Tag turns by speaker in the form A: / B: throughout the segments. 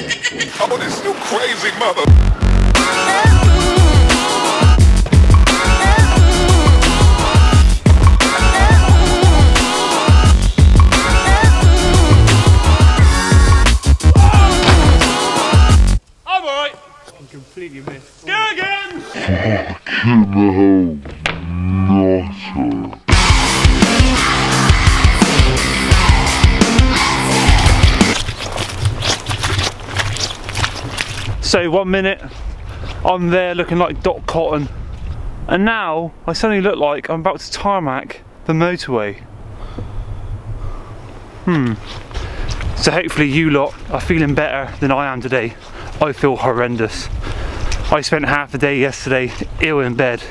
A: Oh, this you crazy mother.
B: I'm alright. I'm completely missed. Go again!
A: Fucking hell, nutter.
B: So 1 minute I'm there looking like Doc Cotton, and now I suddenly look like I'm about to tarmac the motorway. So hopefully you lot are feeling better than I am today. I feel horrendous. I spent half the day yesterday ill in bed.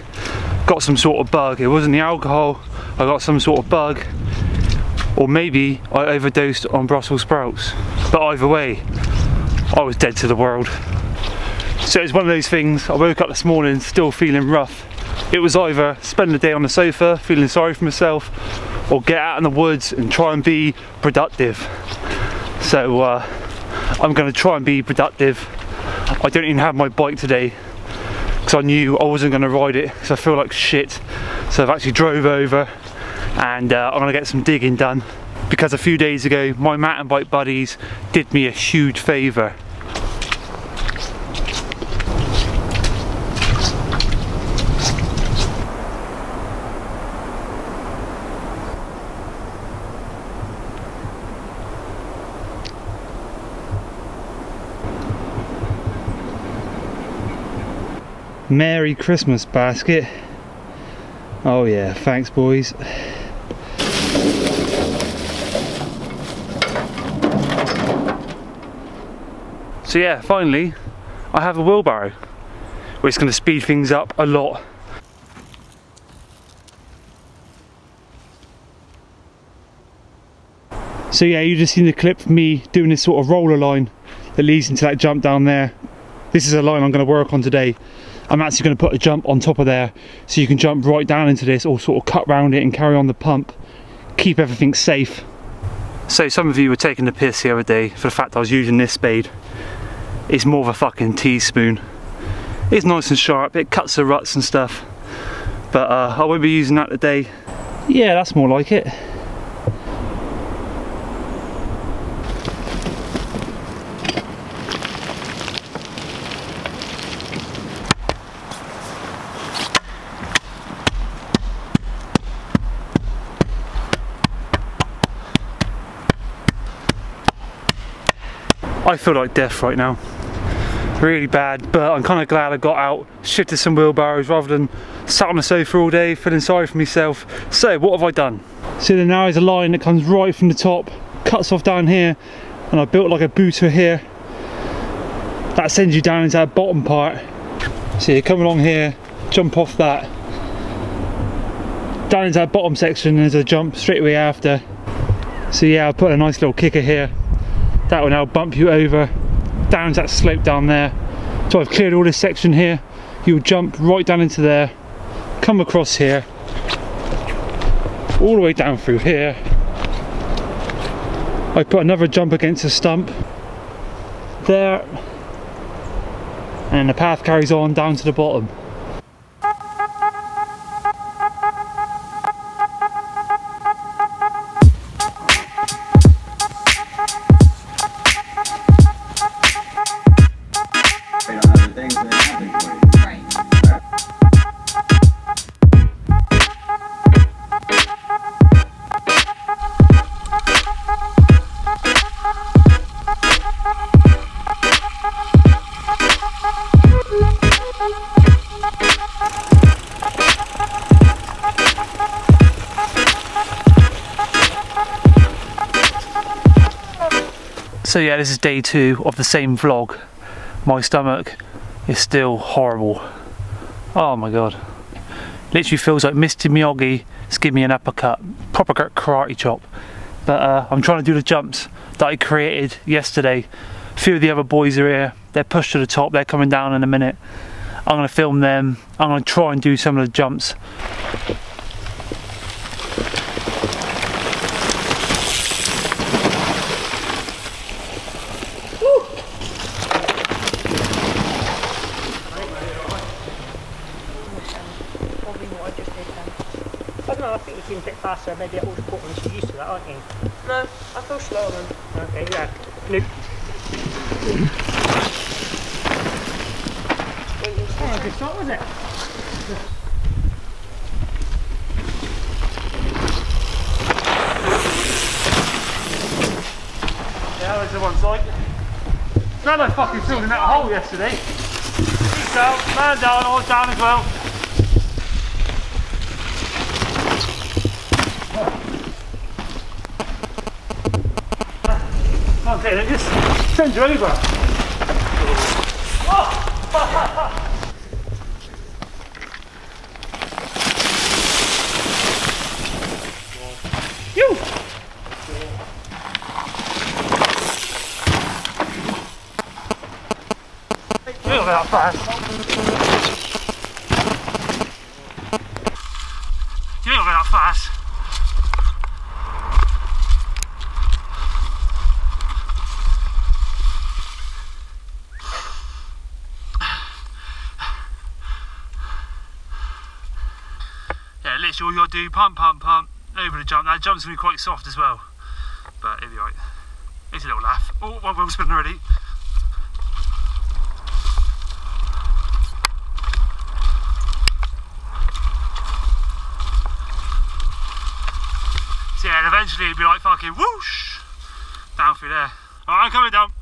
B: Got some sort of bug. It wasn't the alcohol, I got some sort of bug. Or maybe I overdosed on Brussels sprouts. But either way, I was dead to the world. So it's one of those things, I woke up this morning still feeling rough. It was either spend the day on the sofa feeling sorry for myself, or get out in the woods and try and be productive. So I'm going to try and be productive. I don't even have my bike today because I knew I wasn't going to ride it because I feel like shit. So I've actually drove over and I'm going to get some digging done, because a few days ago my mountain bike buddies did me a huge favour. Merry Christmas, Baskett. Oh yeah, thanks boys. So yeah, finally I have a wheelbarrow, which is going to speed things up a lot. So yeah, you just seen the clip of me doing this sort of roller line that leads into that jump down there. This is a line I'm going to work on today. I'm actually going to put a jump on top of there so you can jump right down into this, or sort of cut round it and carry on the pump. Keep everything safe. So some of you were taking the piss the other day for the fact I was using this spade. It's more of a fucking teaspoon. It's nice and sharp, it cuts the ruts and stuff. But I won't be using that today. Yeah, that's more like it. I feel like death right now. Really bad, but I'm kind of glad I got out, shifted some wheelbarrows rather than sat on the sofa all day feeling sorry for myself. So what have I done? So there now is a line that comes right from the top, cuts off down here, and I built like a booter here. That sends you down into that bottom part. So you come along here, jump off that, down into that bottom section, and there's a jump straight away after. So yeah, I'll put a nice little kicker here. That will now bump you over down to that slope down there. So I've cleared all this section here. You'll jump right down into there, come across here, all the way down through here. I put another jump against a stump there, and the path carries on down to the bottom. So yeah, this is day 2 of the same vlog. My stomach is still horrible. Oh my god. Literally feels like Mr. Miyagi has given me an uppercut. Proper karate chop. But I'm trying to do the jumps that I created yesterday. A few of the other boys are here. They're pushed to the top. They're coming down in a minute. I'm going to film them. I'm going to try and do some of the jumps.
C: been a bit faster, maybe at all the Portland, you're used to that, aren't you?
D: No, I feel slower then.
C: Okay, yeah. Luke. Oh, good shot, was it?
B: Yeah, there's the one side. Glad I fucking filled in that hole yesterday. He's down, man down, I was down as well. Okay, it just sends you over. Oh! You! You're that fast. You're that fast. Yeah, literally all you gotta do, pump, pump, pump, over the jump. That jump's gonna be quite soft as well, but it'll be right. It's a little laugh. Oh, one wheel's spinning already. So yeah, and eventually it'd be like fucking whoosh down through there. Alright, I'm coming down.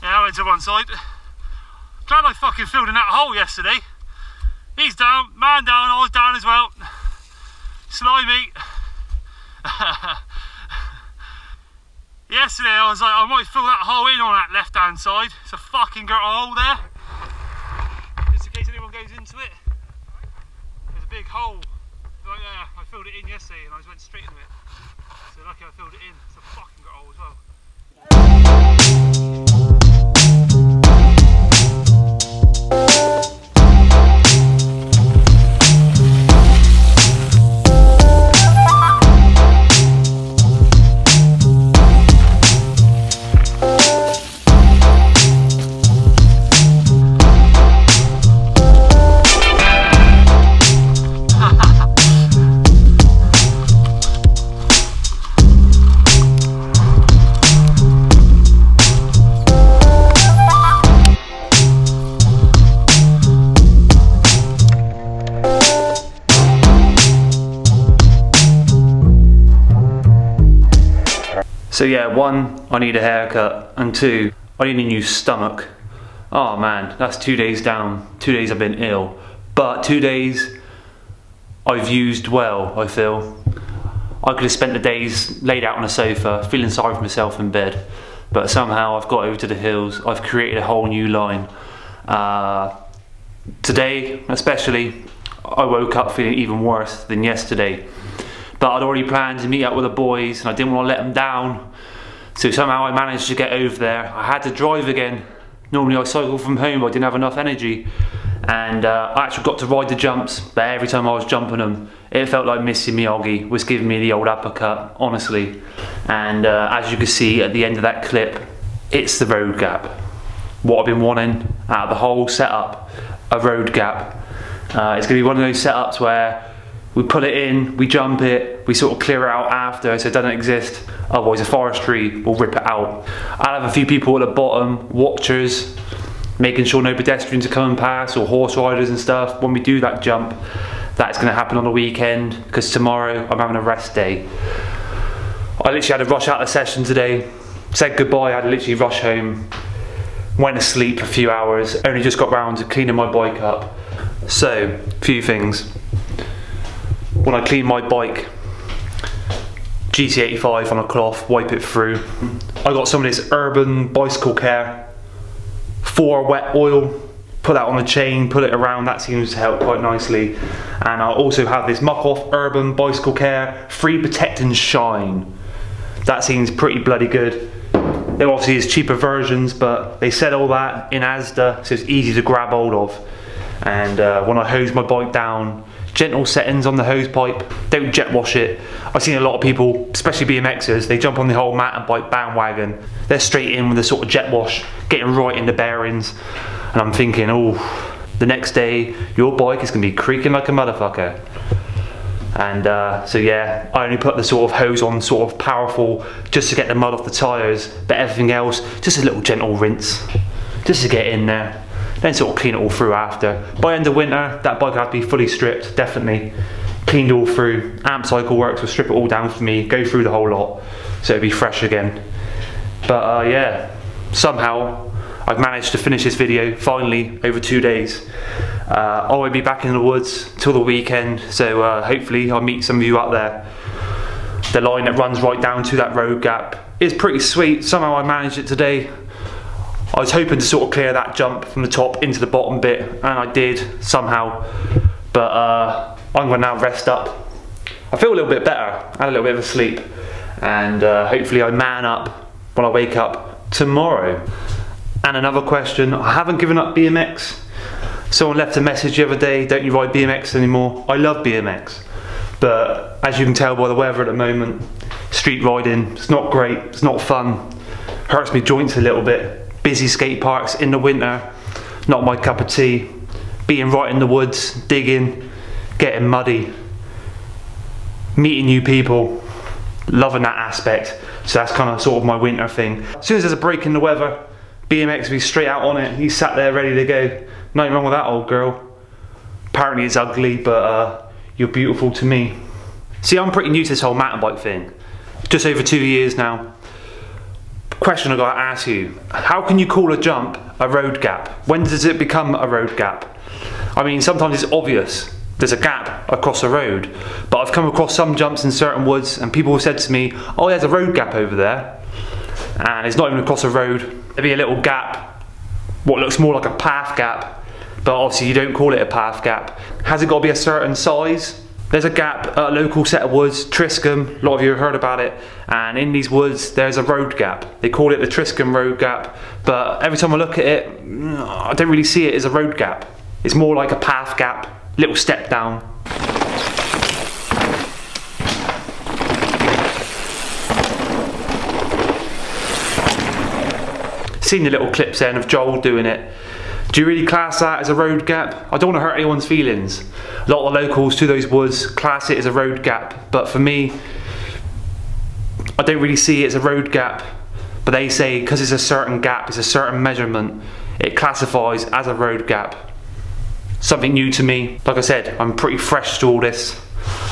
B: Yeah, I went to one side. Glad I fucking filled in that hole yesterday. He's down, man down, I was down as well. Slimy. Yesterday I was like, I might fill that hole in on that left hand side. It's a fucking got a hole there. Just in case anyone goes into it. There's a big hole right there. I filled it in yesterday and I just went straight into it. So lucky I filled it in. It's a fucking got a hole as well. So yeah, one, I need a haircut, and two, I need a new stomach. Oh man, that's 2 days down. 2 days I've been ill, but 2 days I've used well, I feel. I could have spent the days laid out on a sofa, feeling sorry for myself in bed, but somehow I've got over to the hills. I've created a whole new line. Today, especially, I woke up feeling even worse than yesterday. But I'd already planned to meet up with the boys and I didn't want to let them down. So somehow I managed to get over there. I had to drive again. Normally I cycle from home, but I didn't have enough energy. And I actually got to ride the jumps, but every time I was jumping them, it felt like Missy Miyagi was giving me the old uppercut, honestly. And as you can see at the end of that clip, it's the road gap. What I've been wanting out of the whole setup, a road gap. It's going to be one of those setups where we put it in, we jump it, we sort of clear it out after so it doesn't exist, otherwise the forestry will rip it out. I'll have a few people at the bottom, watchers, making sure no pedestrians are coming past or horse riders and stuff. When we do that jump, that's going to happen on the weekend because tomorrow I'm having a rest day. I literally had to rush out of the session today, said goodbye, I had to literally rush home, went to sleep for a few hours, only just got round to cleaning my bike up. So, few things. When I clean my bike, GT85 on a cloth, wipe it through. I got some of this Urban Bicycle Care 4 wet oil, put that on the chain, put it around, that seems to help quite nicely. And I also have this Muck Off Urban Bicycle Care Free Protect and Shine. That seems pretty bloody good. There obviously is cheaper versions, but they sell all that in Asda, so it's easy to grab hold of. And when I hose my bike down, gentle settings on the hose pipe, don't jet wash it. I've seen a lot of people, especially BMXers, they jump on the whole mountain bike bandwagon, they're straight in with a sort of jet wash, getting right in the bearings, and I'm thinking, oh, the next day your bike is going to be creaking like a motherfucker. And so yeah, I only put the sort of hose on sort of powerful just to get the mud off the tyres, but everything else, just a little gentle rinse, just to get in there, then sort of clean it all through after. By end of winter, that bike has to be fully stripped, definitely. Cleaned all through, Amp Cycle Works will strip it all down for me, go through the whole lot, so it'll be fresh again. But yeah, somehow I've managed to finish this video, finally, over 2 days. I won't be back in the woods till the weekend, so hopefully I'll meet some of you out there. The line that runs right down to that road gap is pretty sweet. Somehow I managed it today. I was hoping to sort of clear that jump from the top into the bottom bit, and I did somehow. But I'm going to now rest up. I feel a little bit better. I had a little bit of a sleep, and hopefully I man up when I wake up tomorrow. And another question, I haven't given up BMX. Someone left a message the other day, don't you ride BMX anymore? I love BMX, but as you can tell by the weather at the moment, street riding, it's not great, it's not fun, hurts me joints a little bit. Busy skate parks in the winter, not my cup of tea. Being right in the woods, digging, getting muddy, meeting new people, loving that aspect. So that's kind of sort of my winter thing. As soon as there's a break in the weather, BMX will be straight out on it. He's sat there ready to go. Nothing wrong with that, old girl. Apparently it's ugly, but you're beautiful to me. See, I'm pretty new to this whole mountain bike thing. Just over 2 years now. Question I gotta ask you, how can you call a jump a road gap? When does it become a road gap? I mean, sometimes it's obvious. There's a gap across a road, but I've come across some jumps in certain woods and people have said to me, oh, there's a road gap over there. And it's not even across a road. There'll be a little gap, what looks more like a path gap, but obviously you don't call it a path gap. Has it got to be a certain size? There's a gap at a local set of woods, Triscombe, a lot of you have heard about it, and in these woods there's a road gap. They call it the Triscombe road gap, but every time I look at it, I don't really see it as a road gap. It's more like a path gap, little step down. Seen the little clips then of Joel doing it. Do you really class that as a road gap? I don't want to hurt anyone's feelings. A lot of the locals to those woods class it as a road gap, but for me, I don't really see it as a road gap. But they say because it's a certain gap, it's a certain measurement, it classifies as a road gap. Something new to me. Like I said, I'm pretty fresh to all this.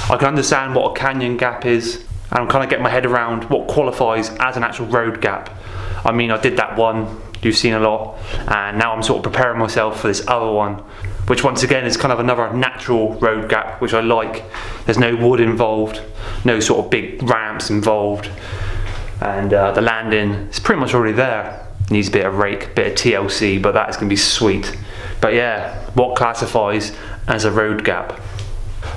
B: I can understand what a canyon gap is, and I'm kind of getting my head around what qualifies as an actual road gap. I mean, I did that one, you've seen a lot, and now I'm sort of preparing myself for this other one, which once again is kind of another natural road gap, which I like. There's no wood involved, no sort of big ramps involved, and the landing is pretty much already there. Needs a bit of rake, a bit of TLC, but that is going to be sweet. But yeah, what classifies as a road gap?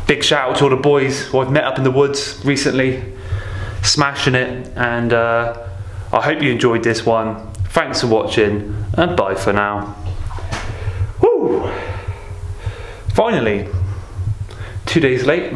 B: Big shout out to all the boys who I've met up in the woods recently, smashing it, and I hope you enjoyed this one. Thanks for watching, and bye for now. Woo! Finally, 2 days late.